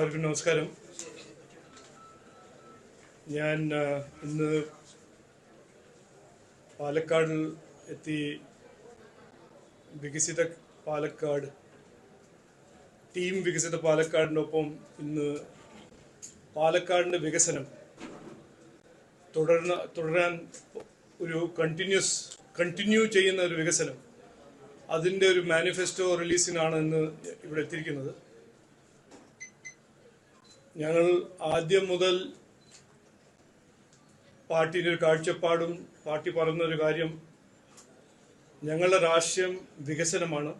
എല്ലാവർക്കും നമസ്കാരം. ഞാൻ ഇന്ന് പാലക്കാട് എത്തി. വികസിത പാലക്കാട് ടീം വികസിത പാലക്കാടിനൊപ്പം ഇന്ന് പാലക്കാടിൻ്റെ വികസനം തുടരാൻ ഒരു കണ്ടിന്യൂ ചെയ്യുന്ന ഒരു വികസനം, അതിൻ്റെ ഒരു മാനിഫെസ്റ്റോ റിലീസിനാണ് ഇന്ന് ഇവിടെ എത്തിയിരിക്കുന്നത്. ഞങ്ങൾ ആദ്യം മുതൽ പാർട്ടിയുടെ ഒരു കാഴ്ചപ്പാടും പാർട്ടി പറയുന്നൊരു കാര്യം, ഞങ്ങളുടെ രാഷ്ട്രീയം വികസനമാണ്,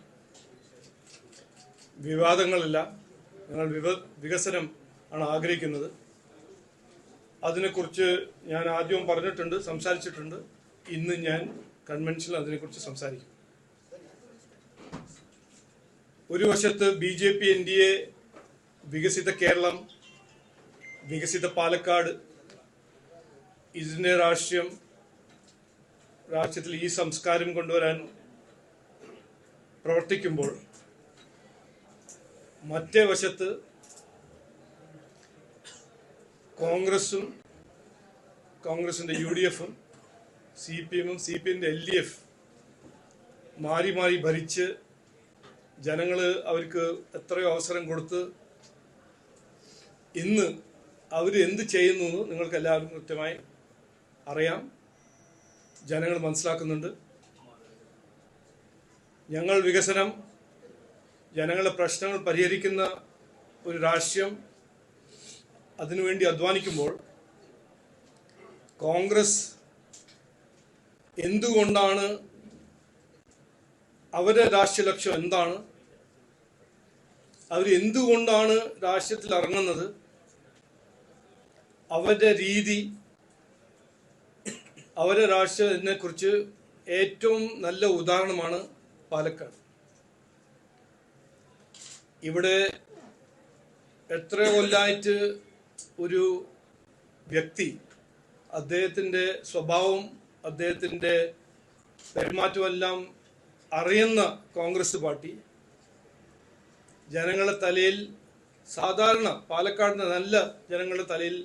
വിവാദങ്ങളല്ല. ഞങ്ങൾ വികസനം ആണ് ആഗ്രഹിക്കുന്നത്. അതിനെക്കുറിച്ച് ഞാൻ ആദ്യം പറഞ്ഞിട്ടുണ്ട്, സംസാരിച്ചിട്ടുണ്ട്. ഇന്ന് ഞാൻ കൺവെൻഷനിൽ അതിനെക്കുറിച്ച് സംസാരിക്കും. ഒരു വശത്ത് BJP NDA വികസിത കേരളം, വികസിത പാലക്കാട്, ഇതിൻ്റെ രാഷ്ട്രീയത്തിൽ ഈ സംസ്കാരം കൊണ്ടുവരാൻ പ്രവർത്തിക്കുമ്പോൾ, മറ്റേ വശത്ത് കോൺഗ്രസിൻ്റെ UDF-ഉം CPM-ഉം CPM-ൻ്റെ LDF മാറി മാറി ഭരിച്ച് ജനങ്ങൾ അവർക്ക് എത്രയോ അവസരം കൊടുത്ത് ഇന്ന് അവർ എന്ത് ചെയ്യുന്നു എന്ന് നിങ്ങൾക്ക് എല്ലാവർക്കും കൃത്യമായി അറിയാം, ജനങ്ങൾ മനസ്സിലാക്കുന്നുണ്ട്. ഞങ്ങൾ വികസനം, ജനങ്ങളുടെ പ്രശ്നങ്ങൾ പരിഹരിക്കുന്ന ഒരു രാഷ്ട്രീയം, അതിനുവേണ്ടി അധ്വാനിക്കുമ്പോൾ കോൺഗ്രസ് എന്തുകൊണ്ടാണ്, അവരുടെ രാഷ്ട്രീയ ലക്ഷ്യം എന്താണ്, അവർ എന്തുകൊണ്ടാണ് രാഷ്ട്രീയത്തിൽ ഇറങ്ങുന്നത്, അവരുടെ രീതി, അവരുടെ രാഷ്ട്രീയത്തിനെ കുറിച്ച് ഏറ്റവും നല്ല ഉദാഹരണമാണ് പാലക്കാട്. ഇവിടെ എത്ര കൊല്ലമായിട്ട് ഒരു വ്യക്തി, അദ്ദേഹത്തിൻ്റെ സ്വഭാവം, അദ്ദേഹത്തിൻ്റെ പെരുമാറ്റമെല്ലാം അറിയുന്ന കോൺഗ്രസ് പാർട്ടി ജനങ്ങളുടെ തലയിൽ, സാധാരണ പാലക്കാടിൻ്റെ നല്ല ജനങ്ങളുടെ തലയിൽ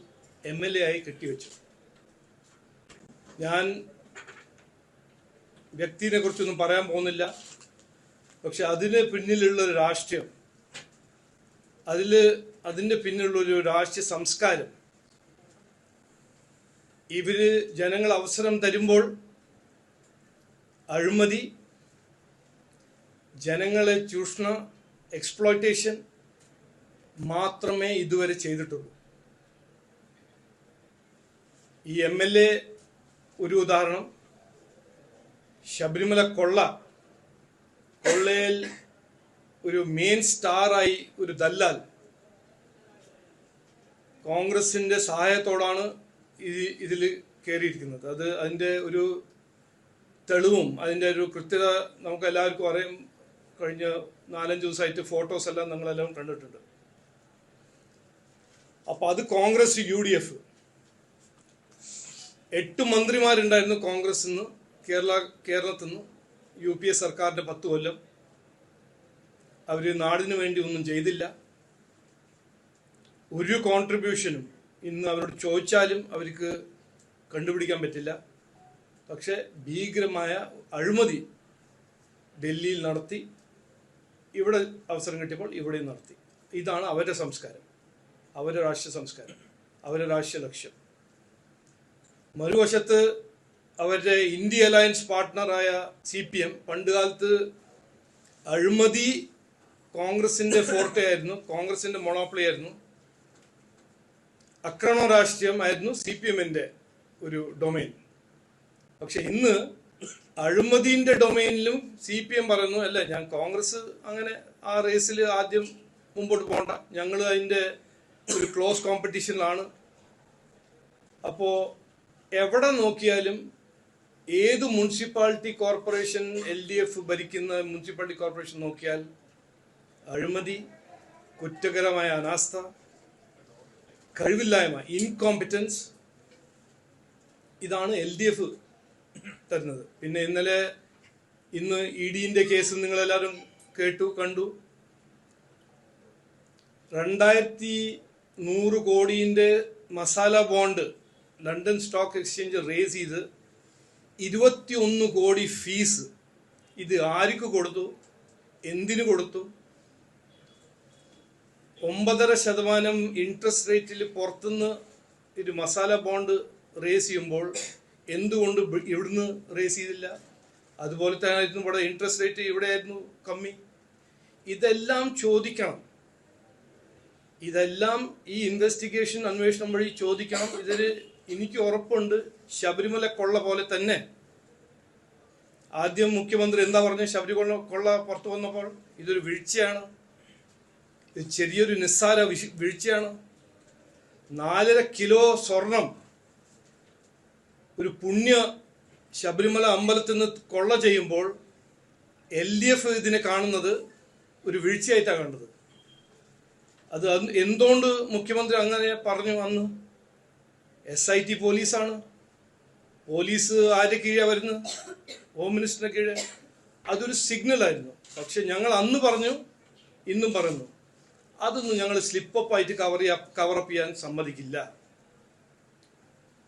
MLA ആയി കെട്ടിവെച്ചു. ഞാൻ വ്യക്തിയെ കുറിച്ചൊന്നും പറയാൻ പോകുന്നില്ല. പക്ഷെ അതിന് പിന്നിലുള്ളൊരു രാഷ്ട്രീയം, അതിൻ്റെ പിന്നിലുള്ളൊരു രാഷ്ട്രീയ സംസ്കാരം, ഇവര് ജനങ്ങൾ അവസരം തരുമ്പോൾ അഴിമതി, ജനങ്ങളെ ചൂഷണ, എക്സ്പ്ലോയിറ്റേഷൻ മാത്രമേ ഇതുവരെ ചെയ്തിട്ടുള്ളൂ. ഈ MLA ഒരു ഉദാഹരണം. ശബരിമല കൊള്ളയിൽ ഒരു മെയിൻ സ്റ്റാറായി ഒരു ദല്ലാൽ കോൺഗ്രസിൻ്റെ സഹായത്തോടാണ് ഇതിൽ കയറിയിരിക്കുന്നത്. അതിൻ്റെ ഒരു തെളിവും അതിൻ്റെ ഒരു കൃത്യത നമുക്ക് എല്ലാവർക്കും അറിയാം. കഴിഞ്ഞ 4-5 ദിവസമായിട്ട് ഫോട്ടോസ് എല്ലാം നിങ്ങളെല്ലാം കണ്ടിട്ടുണ്ട്. അപ്പോൾ അത് കോൺഗ്രസ് UDF 8 മന്ത്രിമാരുണ്ടായിരുന്നു കോൺഗ്രസിൽ നിന്ന്, കേരളത്തിൽ നിന്ന്. UPA സർക്കാരിൻ്റെ 10 കൊല്ലം അവർ നാടിന് വേണ്ടി ഒന്നും ചെയ്തില്ല. ഒരു കോൺട്രിബ്യൂഷനും ഇന്ന് അവരോട് ചോദിച്ചാലും അവർക്ക് കണ്ടുപിടിക്കാൻ പറ്റില്ല. പക്ഷെ ഭീകരമായ അഴിമതി ഡൽഹിയിൽ നടത്തി, ഇവിടെ അവസരം കിട്ടിയപ്പോൾ ഇവിടെയും നടത്തി. ഇതാണ് അവരുടെ സംസ്കാരം, അവരുടെ രാഷ്ട്രീയ സംസ്കാരം, അവരുടെ രാഷ്ട്രീയ ലക്ഷ്യം. മറുവശത്ത് അവരുടെ ഇന്ത്യ അലയൻസ് പാർട്ട്ണറായ CPM പണ്ടുകാലത്ത് അഴിമതി കോൺഗ്രസിൻ്റെ ഫോർട്ടേ ആയിരുന്നു, കോൺഗ്രസിൻ്റെ മൊണോപ്പൊളി ആയിരുന്നു. അക്രമ രാഷ്ട്രീയം ആയിരുന്നു CPM-ൻ്റെ ഒരു ഡൊമൈൻ. പക്ഷെ ഇന്ന് അഴിമതിൻ്റെ ഡൊമൈനിലും CPM പറയുന്നു, അല്ല, ഞാൻ കോൺഗ്രസ് അങ്ങനെ ആ റേസിൽ ആദ്യം മുമ്പോട്ട് പോകണ്ട, ഞങ്ങൾ അതിൻ്റെ ഒരു ക്ലോസ് കോമ്പറ്റീഷനിലാണ്. അപ്പോൾ എവിടെ നോക്കിയാലും, ഏത് മുനിസിപ്പാലിറ്റി കോർപ്പറേഷൻ, LDF ഭരിക്കുന്ന മുനിസിപ്പാലിറ്റി കോർപ്പറേഷൻ നോക്കിയാൽ അഴിമതി, കുറ്റകരമായ അനാസ്ഥ, കഴിവില്ലായ്മ, ഇൻകോമ്പറ്റൻസ്, ഇതാണ് LDF തരുന്നത്. പിന്നെ ഇന്ന് ED-ന്റെ കേസ് നിങ്ങളെല്ലാവരും കണ്ടു. 2100 കോടിയുടെ masala bond London stock exchange raise ചെയ്ത് 21 കോടി ഫീസ്. ഇത് ആർക്ക് കൊടുത്തു, എന്തിനു കൊടുത്തു? 9.5% ഇൻട്രസ്റ്റ് റേറ്റിൽ പുറത്തുനിന്ന് ഒരു മസാല ബോണ്ട് റേസ് ചെയ്യുമ്പോൾ എന്തുകൊണ്ട് ഇവിടുന്ന് റേസ് ചെയ്തില്ല? അതുപോലെ തന്നെ ആയിരുന്നു ഇവിടെ ഇൻട്രസ്റ്റ് റേറ്റ്, ഇവിടെ ആയിരുന്നു കമ്മി. ഇതെല്ലാം ചോദിക്കണം, ഇതെല്ലാം ഈ ഇൻവെസ്റ്റിഗേഷൻ അന്വേഷണം വഴി ചോദിക്കണം. ഇതിൽ എനിക്ക് ഉറപ്പുണ്ട് ശബരിമല കൊള്ള പോലെ തന്നെ. ആദ്യം മുഖ്യമന്ത്രി എന്താ പറഞ്ഞത്? ശബരിമല കൊള്ള പുറത്തു വന്നപ്പോൾ ഇതൊരു വീഴ്ചയാണ്, ഇത് ചെറിയൊരു നിസ്സാര വീഴ്ചയാണ്. 4.5 കിലോ സ്വർണം ഒരു പുണ്യ ശബരിമല അമ്പലത്തിൽ നിന്ന് കൊള്ള ചെയ്യുമ്പോൾ LDF ഇതിനെ കാണുന്നത് ഒരു വീഴ്ചയായിട്ടാണ് കണ്ടത്. അത് എന്തുകൊണ്ട് മുഖ്യമന്ത്രി അങ്ങനെ പറഞ്ഞു? അന്ന് SIT പോലീസാണ്. പോലീസ് ആരുടെ കീഴാണ് വരുന്നത്? ഹോം മിനിസ്റ്ററിന്റെ കീഴ്. അതൊരു സിഗ്നലായിരുന്നു. പക്ഷെ ഞങ്ങൾ അന്ന് പറഞ്ഞു, ഇന്നും പറയുന്നു, അതൊന്നും ഞങ്ങൾ സ്ലിപ്പപ്പായിട്ട് കവറപ്പ് ചെയ്യാൻ സമ്മതിക്കില്ല.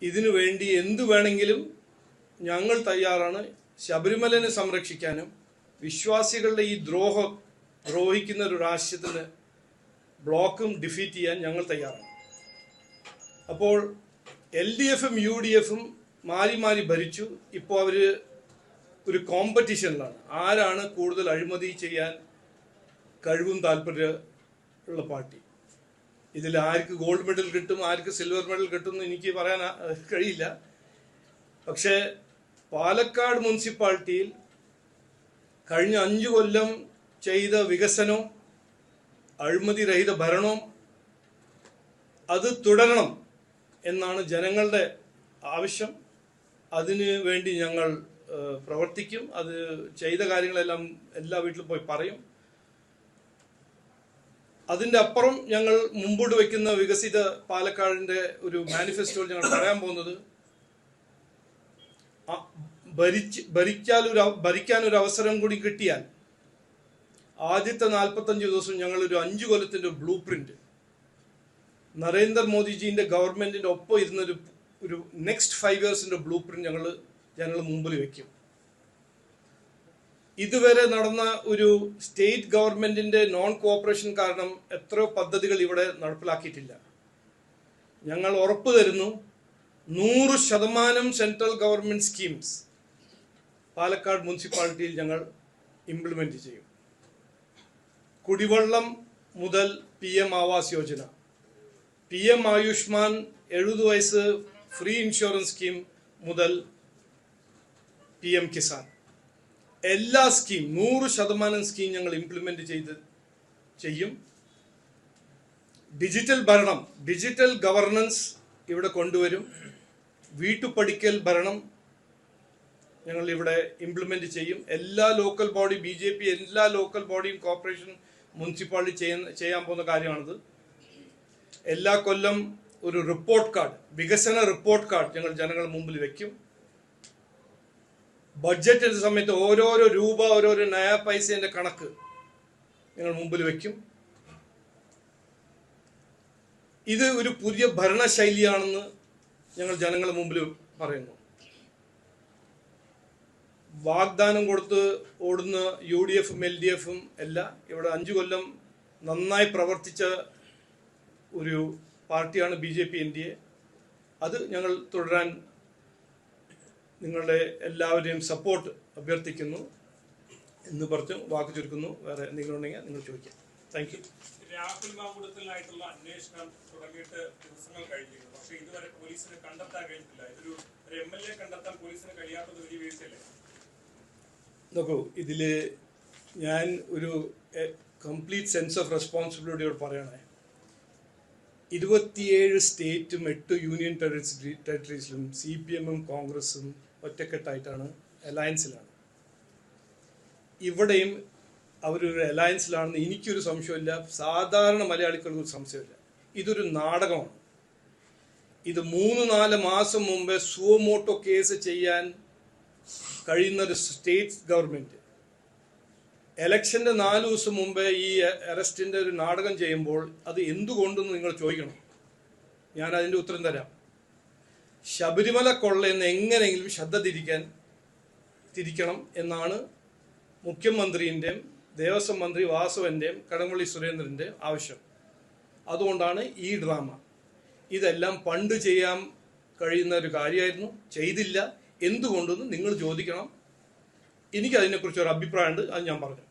ഇതിനു വേണ്ടി എന്തു വേണമെങ്കിലും ഞങ്ങൾ തയ്യാറാണ്. ശബരിമലനെ സംരക്ഷിക്കാനും വിശ്വാസികളുടെ ഈ ദ്രോഹിക്കുന്ന ഒരു രാഷ്ട്രീയത്തിന് ബ്ലോക്കും ഡിഫീറ്റ് ചെയ്യാൻ ഞങ്ങൾ തയ്യാറാണ്. അപ്പോൾ LDFും UDFും മാറി മാറി ഭരിച്ചു. ഇപ്പോൾ അവർ ഒരു കോമ്പറ്റീഷനിലാണ്. ആരാണ് കൂടുതൽ അഴിമതി ചെയ്യാൻ കഴിവും താല്പര്യമുള്ള പാർട്ടി. ഇതിൽ ആർക്ക് ഗോൾഡ് മെഡൽ കിട്ടും, ആർക്ക് സിൽവർ മെഡൽ കിട്ടും എന്ന് എനിക്ക് പറയാൻ കഴിയില്ല. പക്ഷേ പാലക്കാട് മുനിസിപ്പാലിറ്റിയിൽ കഴിഞ്ഞ 5 കൊല്ലം ചെയ്ത വികസനവും അഴിമതി രഹിത ഭരണവും അത് തുടരണം എന്നാണ് ജനങ്ങളുടെ ആവശ്യം. അതിന് വേണ്ടി ഞങ്ങൾ പ്രവർത്തിക്കും. അത് ചെയ്ത കാര്യങ്ങളെല്ലാം എല്ലാ വീട്ടിലും പോയി പറയും. അതിൻ്റെ അപ്പുറം ഞങ്ങൾ മുമ്പോട്ട് വയ്ക്കുന്ന വികസിത പാലക്കാടിൻ്റെ ഒരു മാനിഫെസ്റ്റോയിൽ ഞങ്ങൾ പറയാൻ പോകുന്നത്, ഭരിക്കാൻ ഒരു അവസരം കൂടി കിട്ടിയാൽ ആദ്യത്തെ 45 ദിവസം ഞങ്ങൾ ഒരു 5 കൊല്ലത്തിൻ്റെ ബ്ലൂ പ്രിന്റ് നരേന്ദ്രമോദിജിന്റെ ഗവൺമെന്റിന്റെ ഒപ്പം ഇരുന്നൊരു നെക്സ്റ്റ് 5 ഇയേഴ്സിന്റെ ബ്ലൂ പ്രിന്റ് ഞങ്ങൾ മുമ്പിൽ വെക്കും. ഇതുവരെ നടന്ന ഒരു സ്റ്റേറ്റ് ഗവൺമെന്റിന്റെ നോൺ കോഓപ്പറേഷൻ കാരണം എത്രയോ പദ്ധതികൾ ഇവിടെ നടപ്പിലാക്കിയിട്ടില്ല. ഞങ്ങൾ ഉറപ്പു തരുന്നു, 100% സെൻട്രൽ ഗവൺമെന്റ് സ്കീംസ് പാലക്കാട് മുനിസിപ്പാലിറ്റിയിൽ ഞങ്ങൾ ഇംപ്ലിമെന്റ് ചെയ്യും. കുടിവെള്ളം മുതൽ PM ആവാസ് യോജന, PM ആയുഷ്മാൻ 70 വയസ്സ് ഫ്രീ ഇൻഷുറൻസ് സ്കീം മുതൽ PM കിസാൻ, എല്ലാ സ്കീം 100% സ്കീം ഞങ്ങൾ ഇംപ്ലിമെന്റ് ചെയ്യും. ഡിജിറ്റൽ ഭരണം, ഡിജിറ്റൽ ഗവർണൻസ് ഇവിടെ കൊണ്ടുവരും. വീട്ടുപടിക്കൽ ഭരണം ഞങ്ങൾ ഇവിടെ ഇംപ്ലിമെന്റ് ചെയ്യും. എല്ലാ ലോക്കൽ ബോഡി BJP എല്ലാ ലോക്കൽ ബോഡിയും കോർപ്പറേഷൻ മുനിസിപ്പാലിറ്റി ചെയ്യാൻ പോകുന്ന കാര്യമാണിത്. എല്ലാ കൊല്ലം ഒരു റിപ്പോർട്ട് കാർഡ്, വികസന റിപ്പോർട്ട് കാർഡ് ഞങ്ങൾ ജനങ്ങളുടെ മുമ്പിൽ വെക്കും. ബഡ്ജറ്റിന്റെ സമയത്ത് ഓരോരോ രൂപ, ഓരോരോ നയ പൈസേന്റെ കണക്ക് ഞങ്ങൾ മുമ്പിൽ വെക്കും. ഇത് ഒരു പുതിയ ഭരണശൈലിയാണെന്ന് ഞങ്ങൾ ജനങ്ങളുടെ മുമ്പിൽ പറയുന്നു. വാഗ്ദാനം കൊടുത്ത് ഓടുന്ന UDFും LDFും അല്ല. ഇവിടെ 5 കൊല്ലം നന്നായി പ്രവർത്തിച്ച ഒരു പാർട്ടിയാണ് BJP NDA. അത് ഞങ്ങൾ തുടരാൻ നിങ്ങളുടെ എല്ലാവരെയും സപ്പോർട്ട് അഭ്യർത്ഥിക്കുന്നു എന്ന് പറഞ്ഞ് വാക്ക് ചുരുക്കുന്നു. വേറെ എന്തെങ്കിലും ഉണ്ടെങ്കിൽ നിങ്ങൾ ചോദിക്കാം. Thank you. രാഹുൽ മാങ്കൂട്ടത്തിനായിട്ടുള്ള അന്വേഷണം തുടങ്ങിയിട്ട് ദിവസങ്ങൾ കഴിഞ്ഞിരുന്നു. പക്ഷേ ഇതുവരെ പോലീസിന് കണ്ടെത്താൻ കഴിഞ്ഞിട്ടില്ല. ഇതൊരു MLA കണ്ടെത്താൻ പോലീസിന് കഴിയാത്തത് വലിയ വീഴ്ചയല്ലേ? നോക്കൂ, ഇതിൽ ഞാൻ ഒരു കംപ്ലീറ്റ് സെൻസ് ഓഫ് റെസ്പോൺസിബിലിറ്റിയോട് പറയണേ. 27 സ്റ്റേറ്റും 8 യൂണിയൻ ടെറിട്ടറീസിലും CPMും കോൺഗ്രസും ഒറ്റക്കെട്ടായിട്ടാണ് അലയൻസിലാണ്. ഇവിടെയും അവരൊരു അലയൻസിലാണെന്ന് എനിക്കൊരു സംശയമില്ല. സാധാരണ മലയാളികൾക്ക് ഒരു സംശയമില്ല. ഇതൊരു നാടകമാണ്. ഇത് 3-4 മാസം മുമ്പേ സുവമോട്ടോ കേസ് ചെയ്യാൻ കഴിയുന്ന ഒരു സ്റ്റേറ്റ് ഗവൺമെന്റ് എലക്ഷന്റെ 4 ദിവസം മുമ്പേ ഈ അറസ്റ്റിന്റെ ഒരു നാടകം ചെയ്യുമ്പോൾ അത് എന്തുകൊണ്ടെന്ന് നിങ്ങൾ ചോദിക്കണം. ഞാൻ അതിന്റെ ഉത്തരം തരാം. ശബരിമല കൊള്ളയെന്ന് എങ്ങനെയെങ്കിലും ശ്രദ്ധ തിരിക്കണം എന്നാണ് മുഖ്യമന്ത്രിൻ്റെയും ദേവസ്വം മന്ത്രി വാസവൻ്റെയും കടകംപള്ളി സുരേന്ദ്രൻ്റെയും ആവശ്യം. അതുകൊണ്ടാണ് ഈ ഡ്രാമ. ഇതെല്ലാം പണ്ട് ചെയ്യാൻ കഴിയുന്ന ഒരു കാര്യമായിരുന്നു, ചെയ്തില്ല. എന്തുകൊണ്ടെന്ന് നിങ്ങൾ ചോദിക്കണം. എനിക്ക് അതിനെക്കുറിച്ച് ഒരു അഭിപ്രായമുണ്ട്, അത് ഞാൻ പറഞ്ഞു.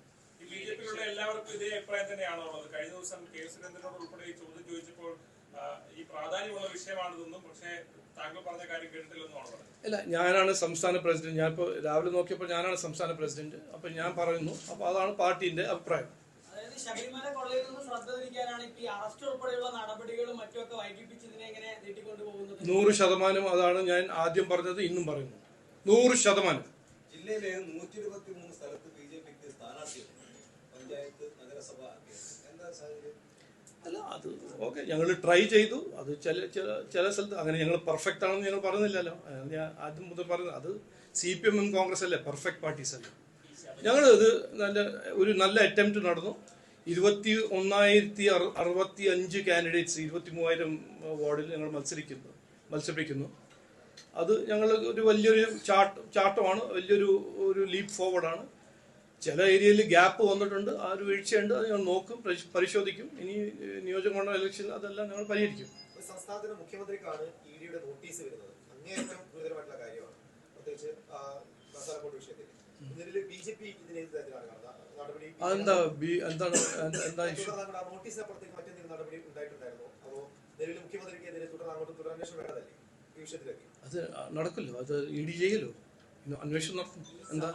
ബിജെപിയിലുള്ള എല്ലാവർക്കും ഇതേ അഭിപ്രായം തന്നെയാണോ ഉള്ളത്? കഴിഞ്ഞ ദിവസം കെ സുരേന്ദ്രനോട് ഉൾപ്പെടെ ഈ ചോദ്യം ചോദിച്ചപ്പോൾ ഈ പ്രാധാന്യമുള്ള വിഷയമാണിതെന്നും പക്ഷേ താങ്കൾ പറഞ്ഞ കാര്യം കേട്ടിട്ടില്ലെന്നുമാണ് പറഞ്ഞത്. അല്ല, ഞാനാണ് സംസ്ഥാന പ്രസിഡന്റ്. ഞാനിപ്പോൾ രാവിലെ നോക്കിയപ്പോൾ ഞാനാണ് സംസ്ഥാന പ്രസിഡന്റ്. അപ്പം ഞാൻ പറയുന്നു, അപ്പോൾ അതാണ് പാർട്ടിന്റെ അഭിപ്രായം. ശബരിമല കൊള്ളയിൽ നിന്ന് ശ്രദ്ധ തിരിക്കാനാണ് ഇപ്പൊ ഈ അറസ്റ്റ് ഉൾപ്പെടെയുള്ള നടപടികളും മറ്റുമൊക്കെ വൈകിപ്പിച്ച് ഇതിനെ എങ്ങനെ നീട്ടിക്കൊണ്ടുപോകുന്നത്? 100% അതാണ് ഞാൻ ആദ്യം പറഞ്ഞത്, ഇന്നും പറയുന്നു. 100%. ജില്ലയിലെ 123 സ്ഥലത്ത് ബിജെപിക്ക് സ്ഥാനാർത്ഥിയുണ്ട്. പഞ്ചായത്ത്, നഗരസഭ. എന്താ സാഹചര്യം? അല്ല, അത് ഓക്കെ, ഞങ്ങൾ ട്രൈ ചെയ്തു. അത് ചില സ്ഥലത്ത് അങ്ങനെ ഞങ്ങൾ പെർഫെക്റ്റ് ആണെന്ന് ഞങ്ങൾ പറയുന്നില്ലല്ലോ. ഞാൻ ആദ്യം മുതൽ പറയുന്നത് അത് CPM കോൺഗ്രസ് അല്ലേ, പെർഫെക്റ്റ് പാർട്ടീസ് അല്ലേ. ഞങ്ങൾ ഇത് ഒരു നല്ല അറ്റംപ്റ്റ് നടന്നു. 21,065 കാൻഡിഡേറ്റ്സ് 23,000 വാർഡിൽ ഞങ്ങൾ മത്സരിപ്പിക്കുന്നു. അത് ഞങ്ങൾ ഒരു വലിയൊരു ചാട്ടമാണ്, വലിയൊരു ലീപ്പ് ഫോർവേഡാണ്. ചില ഏരിയയിൽ ഗ്യാപ്പ് വന്നിട്ടുണ്ട്, ആ ഒരു വീഴ്ചയുണ്ട്. അത് ഞങ്ങൾ നോക്കും, പരിശോധിക്കും. ഇനി നിയോജകമണ്ഡലം ഇലക്ഷൻ അതെല്ലാം ഞങ്ങൾ പരിഹരിക്കും. സംസ്ഥാനത്തിന്റെ മുഖ്യമന്ത്രിക്കാണ് EDയുടെ നോട്ടീസ് വരുന്നത്. അങ്ങേയറ്റം ഗുരുതരമായിട്ടുള്ള കാര്യമാണ്, പ്രത്യേകിച്ച് മസാലക്കോട്ട് വിഷയത്തിൽ. BJP ഇതിനെതിരെ തരത്തിലാണ് നടപടി. നോട്ടീസിനപ്പുറത്തേക്ക് മറ്റെന്തെങ്കിലും നടപടി ഉണ്ടായിട്ടുണ്ടായിരുന്നോ? അതോ നിലവിൽ മുഖ്യമന്ത്രിക്കെതിരെ തുടർ അന്വേഷണം വേണ്ടതല്ലേ ഈ വിഷയത്തിലൊക്കെ? അത് നടക്കില്ലോ, അത് ED ചെയ്യല്ലോ, അന്വേഷണം നടത്തും. എന്താ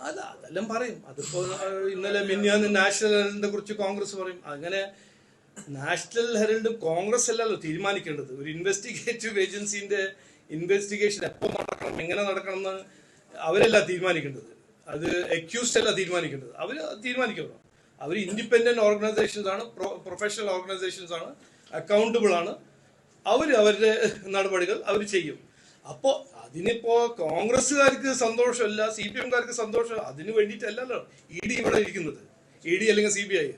അല്ല, അതെല്ലാം പറയും. അതിപ്പോ ഇന്നലെ മിനിഞ്ഞാന്ന് നാഷണൽ ഹെറൽഡിനെ കുറിച്ച് കോൺഗ്രസ് പറയും. അങ്ങനെ നാഷണൽ ഹെറൽഡ് കോൺഗ്രസ് അല്ലല്ലോ തീരുമാനിക്കേണ്ടത്. ഒരു ഇൻവെസ്റ്റിഗേറ്റീവ് ഏജൻസിന്റെ ഇൻവെസ്റ്റിഗേഷൻ എപ്പോൾ നടക്കണം, എങ്ങനെ നടക്കണം എന്ന് അവരല്ല തീരുമാനിക്കേണ്ടത്. അത് അക്യൂസ്ഡ് അല്ല തീരുമാനിക്കേണ്ടത്, അവർ തീരുമാനിക്കണം. അവർ ഇൻഡിപെൻഡന്റ് ഓർഗനൈസേഷൻസ് ആണ്, പ്രൊഫഷണൽ ഓർഗനൈസേഷൻസ് ആണ്, അക്കൗണ്ടബിൾ ആണ്. അവരുടെ നടപടികൾ അവർ ചെയ്യും. അപ്പോൾ അതിനിപ്പോ കോൺഗ്രസ്സുകാർക്ക് സന്തോഷമല്ല, CPMകാർക്ക് സന്തോഷം, അതിന് വേണ്ടിയിട്ടല്ലല്ലോ ED ഇവിടെ ഇരിക്കുന്നത്. ED അല്ലെങ്കിൽ CBI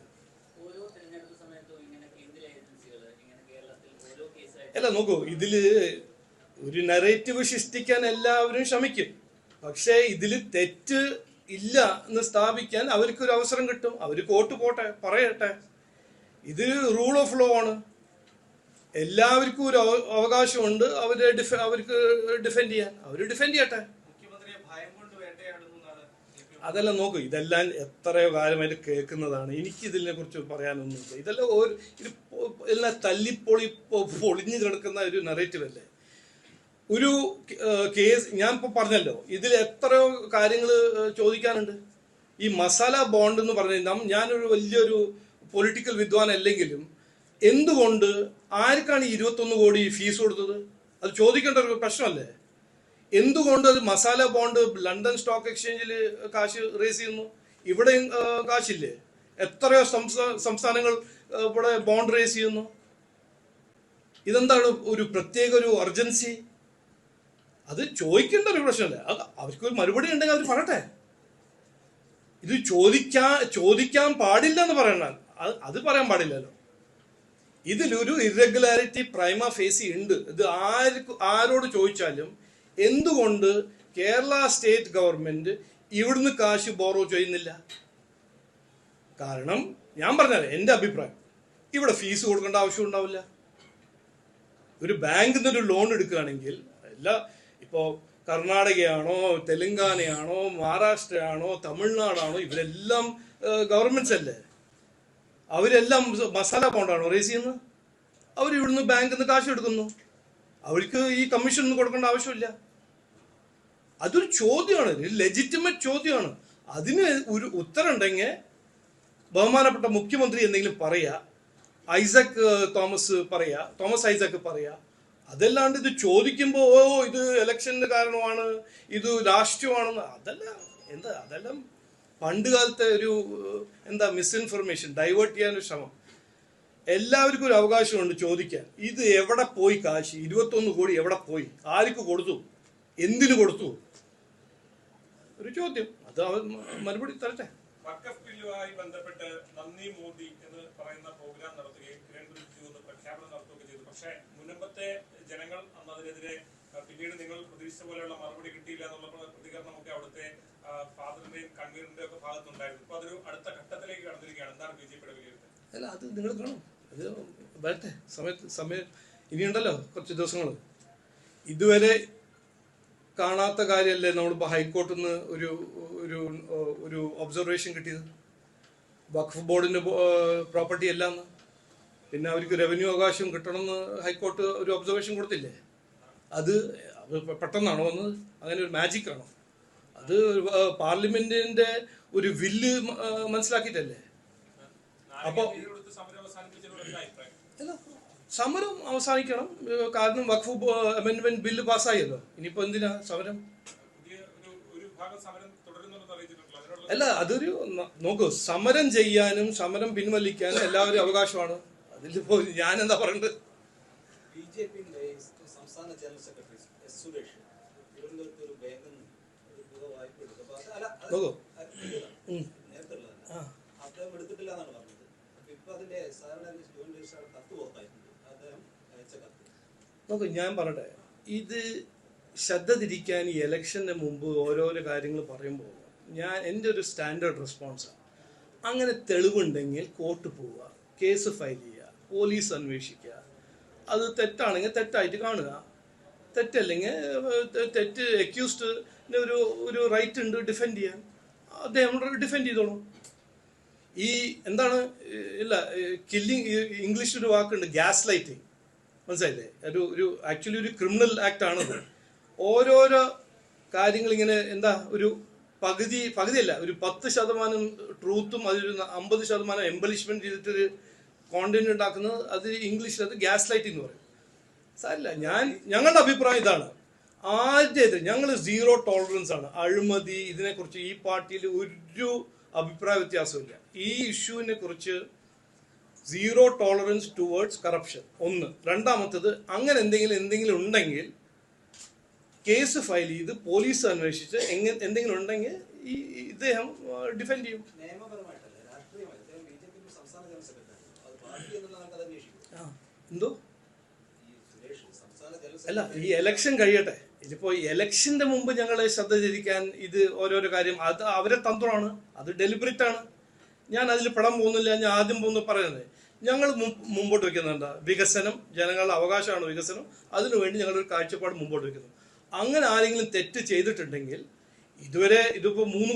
അല്ല. നോക്കൂ, ഇതില് ഒരു നറേറ്റീവ് സൃഷ്ടിക്കാൻ എല്ലാവരും ശ്രമിക്കും. പക്ഷേ ഇതിൽ തെറ്റ് ഇല്ല എന്ന് സ്ഥാപിക്കാൻ അവർക്കൊരു അവസരം കിട്ടും. അവർ കോർട്ട് പോട്ടെ, പറയട്ടെ. ഇത് റൂൾ ഓഫ് ലോ ആണ്. എല്ലാവർക്കും ഒരു അവകാശമുണ്ട് അവർക്ക് ഡിഫെൻഡ് ചെയ്യാൻ. അവർ ഡിഫെൻഡ് ചെയ്യട്ടെ. അതെല്ലാം നോക്കൂ, ഇതെല്ലാം എത്രയോ കാലമായിട്ട് കേൾക്കുന്നതാണ്. എനിക്ക് ഇതിനെ കുറിച്ച് പറയാനൊന്നുമില്ല. ഇതെല്ലാം എല്ലാം പൊളിഞ്ഞു കിടക്കുന്ന ഒരു നറേറ്റീവ് അല്ലേ. ഒരു കേസ് ഞാൻ ഇപ്പോൾ പറഞ്ഞല്ലോ, ഇതിൽ എത്രയോ കാര്യങ്ങൾ ചോദിക്കാനുണ്ട്. ഈ മസാല ബോണ്ട് എന്ന് പറഞ്ഞാൽ ഞാനൊരു വലിയൊരു പൊളിറ്റിക്കൽ വിദ്വാൻ അല്ലെങ്കിലും എന്തുകൊണ്ട് ആർക്കാണ് 21 കോടി ഫീസ് കൊടുത്തത്? അത് ചോദിക്കേണ്ട ഒരു പ്രശ്നമല്ലേ. എന്തുകൊണ്ട് അത് മസാല ബോണ്ട് ലണ്ടൻ സ്റ്റോക്ക് എക്സ്ചേഞ്ചിൽ കാശ് റേസ് ചെയ്യുന്നു, ഇവിടെ കാശില്ലേ? എത്രയോ സംസ്ഥാനങ്ങൾ ഇവിടെ ബോണ്ട് റേസ് ചെയ്യുന്നു. ഇതെന്താണ് ഒരു പ്രത്യേക ഒരു അർജൻസി? അത് ചോദിക്കേണ്ട ഒരു പ്രശ്നമല്ലേ. അവർക്കൊരു മറുപടി ഉണ്ടെങ്കിൽ അവർ പറയട്ടെ. ഇത് ചോദിക്കാൻ പാടില്ല എന്ന് പറയണം, അത് പറയാൻ പാടില്ലല്ലോ. ഇതിലൊരു ഇറഗുലാരിറ്റി പ്രൈമ ഫേസി ഉണ്ട്. ഇത് ആരോട് ചോദിച്ചാലും എന്തുകൊണ്ട് കേരള സ്റ്റേറ്റ് ഗവൺമെന്റ് ഇവിടുന്ന് കാശ് ബോറോ ചെയ്യുന്നില്ല? കാരണം ഞാൻ പറഞ്ഞാൽ എൻ്റെ അഭിപ്രായം, ഇവിടെ ഫീസ് കൊടുക്കേണ്ട ആവശ്യം ഉണ്ടാവില്ല. ഒരു ബാങ്കിൽ നിന്നൊരു ലോൺ എടുക്കുകയാണെങ്കിൽ ഇപ്പോൾ കർണാടകയാണോ, തെലുങ്കാനയാണോ, മഹാരാഷ്ട്രയാണോ, തമിഴ്നാടാണോ, ഇവരെല്ലാം ഗവൺമെന്റ്സ് അല്ലേ. അവരെല്ലാം മസാല ബോണ്ടാണോ റേസ് ചെയ്യുന്നത്? അവർ ഇവിടുന്ന് ബാങ്കിൽ നിന്ന് കാശ് എടുക്കുന്നു. അവർക്ക് ഈ കമ്മീഷൻ ഒന്നും കൊടുക്കേണ്ട ആവശ്യമില്ല. അതൊരു ചോദ്യമാണ്, ലെജിറ്റിമേറ്റ് ചോദ്യമാണ്. അതിന് ഒരു ഉത്തരം ഉണ്ടെങ്കിൽ ബഹുമാനപ്പെട്ട മുഖ്യമന്ത്രി എന്തെങ്കിലും പറയാ, തോമസ് ഐസക് പറയാ. അതല്ലാണ്ട് ഇത് ചോദിക്കുമ്പോൾ ഇത് ഇലക്ഷന് കാരണമാണ്, ഇത് രാഷ്ട്രീയമാണെന്ന്, അതെല്ലാം പണ്ട് കാലത്തെ ഒരു മിസ്ഇൻഫർമേഷൻ ഡൈവേർട്ട് ചെയ്യാനൊരു ശ്രമം. എല്ലാവർക്കും ഒരു അവകാശമുണ്ട് ചോദിക്കാൻ. ഇത് എവിടെ പോയി കാശ്? 21 കോടി എവിടെ പോയി? ആർക്ക് കൊടുത്തു? എന്തിനു കൊടുത്തു? ഒരു ചോദ്യം, അത് അവർ മറുപടി തരട്ടെ. വഖഫ് ബില്ലുമായി ബന്ധപ്പെട്ട് നന്ദി മോദി എന്ന് പറയുന്ന പ്രോഗ്രാം നടത്തുകയും കിരൺ റിജിജു എന്ന് പ്രഖ്യാപനം നടത്തുകയും ചെയ്തു. പക്ഷേ മുൻപത്തെ ജനങ്ങൾ അന്ന് അതിനെതിരെ പിന്നീട് നിങ്ങൾ പ്രതീക്ഷിച്ച പോലെയുള്ള മറുപടി കിട്ടിയില്ല എന്നുള്ള പ്രതികരണമൊക്കെ അവിടുത്തെ ഫാദറിന്റെയും കൺവീനറിന്റെയും ഒക്കെ ഭാഗത്തുണ്ടായിരുന്നു. ഇപ്പൊ അതൊരു അടുത്ത ഘട്ടത്തിലേക്ക് കടന്നിരിക്കുകയാണ്. എന്താണ് ബിജെപിയുടെ വിലയിരുത്തൽ? അല്ല, അത് നിങ്ങൾ കാണും, അത് വരട്ടെ, സമയം ഇനിയുണ്ടല്ലോ കുറച്ച് ദിവസങ്ങൾ. ഇതുവരെ കാണാത്ത കാര്യമല്ലേ നമ്മളിപ്പോൾ ഹൈക്കോർട്ടിൽ നിന്ന് ഒരു ഒബ്സർവേഷൻ കിട്ടിയത്, വഖഫ് ബോർഡിന്റെ പ്രോപ്പർട്ടി അല്ലാന്ന്. പിന്നെ അവർക്ക് റവന്യൂ അവകാശം കിട്ടണമെന്ന് ഹൈക്കോർട്ട് ഒരു ഒബ്സർവേഷൻ കൊടുത്തില്ലേ? അത് പെട്ടെന്നാണോ വന്നത്? അങ്ങനെ ഒരു മാജിക് ആണോ? അത് പാർലമെന്റിന്റെ ഒരു വില്ല് മനസ്സിലാക്കിയിട്ടല്ലേ? അപ്പൊ അല്ല, സമരം അവസാനിക്കണം. കാരണം വഖഫ് അമെന്റ്മെന്റ് ബില്ല് പാസ്സായല്ലോ. ഇനിയിപ്പോ എന്തിനാ സമരം? അല്ല, അതൊരു നോക്കൂ, സമരം ചെയ്യാനും സമരം പിൻവലിക്കാനും എല്ലാവരും അവകാശമാണ്. അതിലിപ്പോ ഞാൻ എന്താ പറയണ്ടത്? ബിജെപിയുടെ സംസ്ഥാന ജനറൽ സെക്രട്ടറി എസ് സുരേഷ് തിരുവനന്തപുരത്ത് ഒരു ബാങ്കിൽ ഒരു തുക വായ്പ എടുത്തു. നേരത്തെ അദ്ദേഹം എടുത്തിട്ടില്ല എന്നാണ് പറഞ്ഞത്. അപ്പൊ ഇപ്പൊ അതിന്റെ സാധാരണ ജോയിന്റ് രജിസ്ട്രാർ കത്ത് പുറത്തായിട്ടുണ്ട്. അദ്ദേഹം അയച്ച കത്ത് നോക്കൂ, ഞാൻ പറയട്ടെ, ഇത് ശ്രദ്ധ തിരിക്കാൻ ഈ ഇലക്ഷന് മുമ്പ് ഓരോരോ കാര്യങ്ങൾ പറയുമ്പോൾ എൻ്റെ ഒരു സ്റ്റാൻഡേർഡ് റെസ്പോൺസാണ്. അങ്ങനെ തെളിവുണ്ടെങ്കിൽ കോർട്ട് പോവുക, കേസ് ഫയൽ ചെയ്യുക, പോലീസ് അന്വേഷിക്കുക. അത് തെറ്റാണെങ്കിൽ തെറ്റായിട്ട് കാണുക, തെറ്റല്ലെങ്കിൽ തെറ്റ് അക്യൂസ്ഡിന് ഒരു റൈറ്റ് ഉണ്ട് ഡിഫെൻഡ് ചെയ്യാൻ. അദ്ദേഹം ഡിഫെൻഡ് ചെയ്തോളൂ. ഈ എന്താണ് ഇല്ല കില്ലിങ്, ഇംഗ്ലീഷിൽ ഒരു വാക്കുണ്ട്, ഗ്യാസ് ലൈറ്റിങ്, മനസ്സിലായില്ലേ? ഒരു ആക്ച്വലി ഒരു ക്രിമിനൽ ആക്ട് ആണത്. ഓരോരോ കാര്യങ്ങൾ ഇങ്ങനെ എന്താ ഒരു പകുതിയല്ല, ഒരു 10% ട്രൂത്തും അതിലൊരു 50% എംബലിഷ്മെന്റ് ചെയ്തിട്ടൊരു കോണ്ടന്റ് ഉണ്ടാക്കുന്നത്, അത് ഇംഗ്ലീഷിൽ അത് ഗ്യാസ് ലൈറ്റിംഗ് എന്ന് പറയും. സാരില്ല, ഞങ്ങളുടെ അഭിപ്രായം ഇതാണ്. ആദ്യത്തെ ഞങ്ങൾ 0 ടോളറൻസ് ആണ് അഴിമതി ഇതിനെക്കുറിച്ച്. ഈ പാർട്ടിയിൽ ഒരു അഭിപ്രായ വ്യത്യാസമില്ല. ഈ ഇഷ്യൂവിനെ കുറിച്ച് 0 ടോളറൻസ് ടുവേർഡ്സ് കറപ്ഷൻ. ഒന്ന്. രണ്ടാമത്തത്, അങ്ങനെ എന്തെങ്കിലും ഉണ്ടെങ്കിൽ കേസ് ഫയൽ ചെയ്ത് പോലീസ് അന്വേഷിച്ച് എന്തെങ്കിലും ഉണ്ടെങ്കിൽ ഈ ഇദ്ദേഹം ഡിഫെൻഡ് ചെയ്യും. നിയമപരമായിട്ടല്ല, രാഷ്ട്രീയമായി അദ്ദേഹം ബിജെപിയുടെ സംസ്ഥാന ജനറൽ സെക്രട്ടറി. അത് പാർട്ടി എന്നുള്ള അത് അന്വേഷിക്കും. എന്തോ സംസ്ഥാന ജനറൽ അല്ല, ഈ ഇലക്ഷൻ കഴിയട്ടെ. ഇതിപ്പോ ഈ ഇലക്ഷന്റെ മുമ്പ് ഞങ്ങളെ ശ്രദ്ധ തിരിക്കാൻ ഇത് ഓരോരോ കാര്യം, അത് അവരെ തന്ത്രമാണ്, അത് ഡെലിബറേറ്റ് ആണ്. ഞാൻ അതിൽ പെടാൻ പോകുന്നില്ല. ഞാൻ ആദ്യം പോകുന്ന പറയുന്നത്, ഞങ്ങൾ മുമ്പോട്ട് വെക്കുന്നത് എന്താ? വികസനം, ജനങ്ങളുടെ അവകാശമാണ് വികസനം. അതിനുവേണ്ടി ഞങ്ങളൊരു കാഴ്ചപ്പാട് മുമ്പോട്ട് വെക്കുന്നു. അങ്ങനെ ആരെങ്കിലും തെറ്റ് ചെയ്തിട്ടുണ്ടെങ്കിൽ, ഇതുവരെ ഇതിപ്പോ 3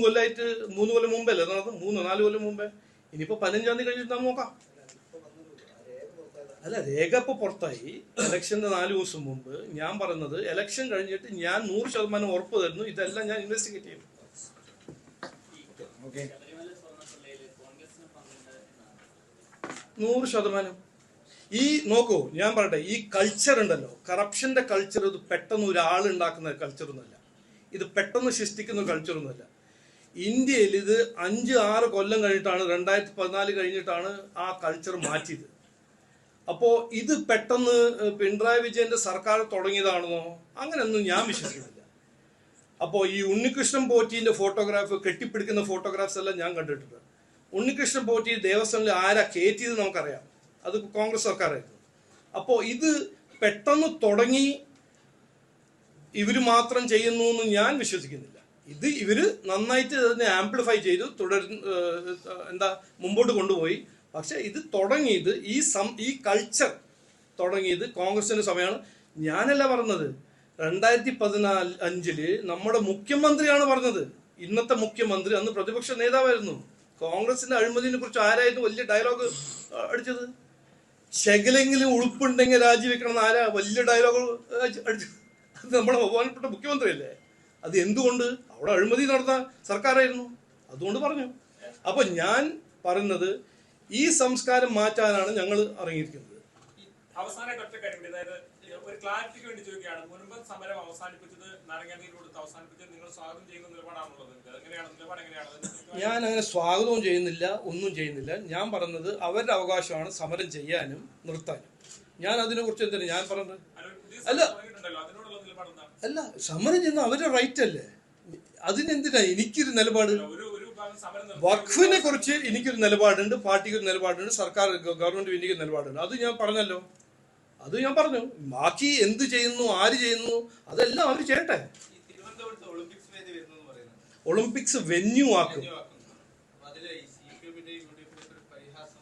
കൊല്ലം മുമ്പല്ലേ നടന്നത്? 3-4 കൊല്ലം മുമ്പേ. ഇനിയിപ്പോ 15-ാം തീയതി കഴിഞ്ഞിട്ട് നമുക്ക് നോക്കാം. അല്ല, രേഖ ഇപ്പൊ പുറത്തായി. ഇലക്ഷന്റെ 4 ദിവസം മുമ്പ് ഞാൻ പറഞ്ഞത്, ഇലക്ഷൻ കഴിഞ്ഞിട്ട് ഞാൻ 100% ഉറപ്പ് തരുന്നു, ഇതെല്ലാം ഞാൻ ഇൻവെസ്റ്റിഗേറ്റ് ചെയ്യും. 100%. ഈ നോക്കൂ, ഞാൻ പറയട്ടെ, ഈ കൾച്ചർ ഉണ്ടല്ലോ, കറപ്ഷന്റെ കൾച്ചർ, ഇത് പെട്ടെന്ന് ഒരാൾ ഉണ്ടാക്കുന്ന കൾച്ചറൊന്നുമല്ല. ഇത് പെട്ടെന്ന് സൃഷ്ടിക്കുന്ന കൾച്ചറൊന്നുമല്ല. ഇന്ത്യയിൽ ഇത് 5-6 കൊല്ലം കഴിഞ്ഞിട്ടാണ്, 2014 കഴിഞ്ഞിട്ടാണ് ആ കൾച്ചർ മാറ്റിയത്. അപ്പോ ഇത് പെട്ടെന്ന് പിണറായി വിജയന്റെ സർക്കാർ തുടങ്ങിയതാണെന്നോ അങ്ങനെയൊന്നും ഞാൻ വിശ്വസിക്കുന്നില്ല. അപ്പോ ഈ ഉണ്ണികൃഷ്ണൻ പോറ്റീന്റെ ഫോട്ടോഗ്രാഫ്, കെട്ടിപ്പിടിക്കുന്ന ഫോട്ടോഗ്രാഫ്സ് എല്ലാം ഞാൻ കണ്ടിട്ടുണ്ട്. ഉണ്ണികൃഷ്ണൻ പോറ്റി ദേവസ്വങ്ങളിൽ ആരാ കയറ്റിയത് നമുക്കറിയാം. അത് കോൺഗ്രസ് സർക്കാരായിരുന്നു. അപ്പോൾ ഇത് പെട്ടെന്ന് തുടങ്ങി ഇവര് മാത്രം ചെയ്യുന്നു എന്ന് ഞാൻ വിശ്വസിക്കുന്നില്ല. ഇത് ഇവര് നന്നായിട്ട് അതിനെ ആംപ്ലിഫൈ ചെയ്തു മുമ്പോട്ട് കൊണ്ടുപോയി. പക്ഷെ ഇത് തുടങ്ങിയത്, ഈ കൾച്ചർ തുടങ്ങിയത് കോൺഗ്രസിന്റെ സമയമാണ്. ഞാനല്ല പറഞ്ഞത്. 2015 നമ്മുടെ മുഖ്യമന്ത്രിയാണ് പറഞ്ഞത്. ഇന്നത്തെ മുഖ്യമന്ത്രി, അന്ന് പ്രതിപക്ഷ നേതാവായിരുന്നു. കോൺഗ്രസിന്റെ അഴിമതിനെ കുറിച്ച് ആരായിരുന്നു വലിയ ഡയലോഗ് അടിച്ചത്? ശകലെങ്കിലും ഉളുപ്പുണ്ടെങ്കിൽ രാജിവെക്കണം ആരാ വലിയ ഡയലോഗ് അടിച്ചത്? അത് നമ്മുടെ ബഹുമാനപ്പെട്ട മുഖ്യമന്ത്രിയല്ലേ. അത് എന്തുകൊണ്ട്? അവിടെ അഴിമതി നടന്ന സർക്കാരായിരുന്നു, അതുകൊണ്ട് പറഞ്ഞു. അപ്പൊ ഞാൻ പറയുന്നത്, ഈ സംസ്കാരം മാറ്റാനാണ് ഞങ്ങൾ ഇറങ്ങിയിരിക്കുന്നത്. അവസാനമായിട്ട് ഒറ്റ കാര്യം, അതായത് ഒരു ക്ലാരിറ്റിക്ക് വേണ്ടി ചോദിക്കുകയാണ്. മുൻപ് സമരം അവസാനിപ്പിച്ചത്, നാരങ്ങാനീര് കൊടുത്ത് അവസാനിപ്പിച്ചത് നിങ്ങൾ സ്വാഗതം ചെയ്യുന്ന നിലപാടാണുള്ളത്. എങ്ങനെയാണ് നിലപാട്? എങ്ങനെയാണ്? ഞാൻ അങ്ങനെ സ്വാഗതവും ചെയ്യുന്നില്ല, ഒന്നും ചെയ്യുന്നില്ല. ഞാൻ പറഞ്ഞത് അവരുടെ അവകാശമാണ് സമരം ചെയ്യാനും നിർത്താനും. ഞാൻ അതിനെ കുറിച്ച് എന്താണ് ഞാൻ പറഞ്ഞത്? അല്ല, നിലപാട് എന്താണ്? അല്ല, സമരം ചെയ്യുന്ന അവരുടെ റൈറ്റ് അല്ലേ, അതിനെന്തിനാ എനിക്കൊരു നിലപാട്? ഒരു വിഭാഗം സമരം നിർത്തി വഖഫിനെ കുറിച്ച് എനിക്കൊരു നിലപാടുണ്ട്, പാർട്ടിക്ക് ഒരു നിലപാടുണ്ട്, സർക്കാർ ഗവൺമെന്റ് എനിക്ക് നിലപാടുണ്ട്. അത് ഞാൻ പറഞ്ഞല്ലോ, അത് ഞാൻ പറഞ്ഞു. ബാക്കി എന്ത് ചെയ്യുന്നു, ആര് ചെയ്യുന്നു, അതെല്ലാം അവർ ചെയ്യട്ടെ. ഈ തിരുവനന്തപുരത്ത് ഒളിമ്പിക്സ് വേദി വരുന്നെന്ന് പറയുന്നത് ഒളിമ്പിക്സ് വെന്യൂ ആക്കും. അപ്പൊ അതില് ഈ CPM-ന്റെയും UDF-ന്റെയും ഒരു പരിഹാസം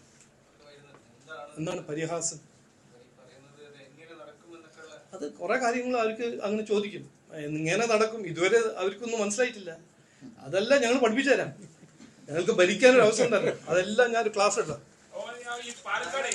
ഒക്കെ വരുന്നത് എന്താണ് എന്താണ് പരിഹാസം? ഈ പറയുന്നത്? ഇത് എങ്ങനെ നടക്കുമെന്നൊക്കെയുള്ള അത് കുറെ കാര്യങ്ങൾ അവർക്ക് അങ്ങനെ ചോദിക്കും, ഇങ്ങനെ നടക്കും. ഇതുവരെ അവർക്കൊന്നും മനസ്സിലായിട്ടില്ല. അതെല്ലാം ഞങ്ങൾ പഠിപ്പിച്ചു തരാം. ഞങ്ങൾക്ക് ഭരിക്കാനൊരു അവസരം തരാം. അതെല്ലാം ഞാൻ ക്ലാസ് എടുക്കാം. ഈ പാലക്കാട്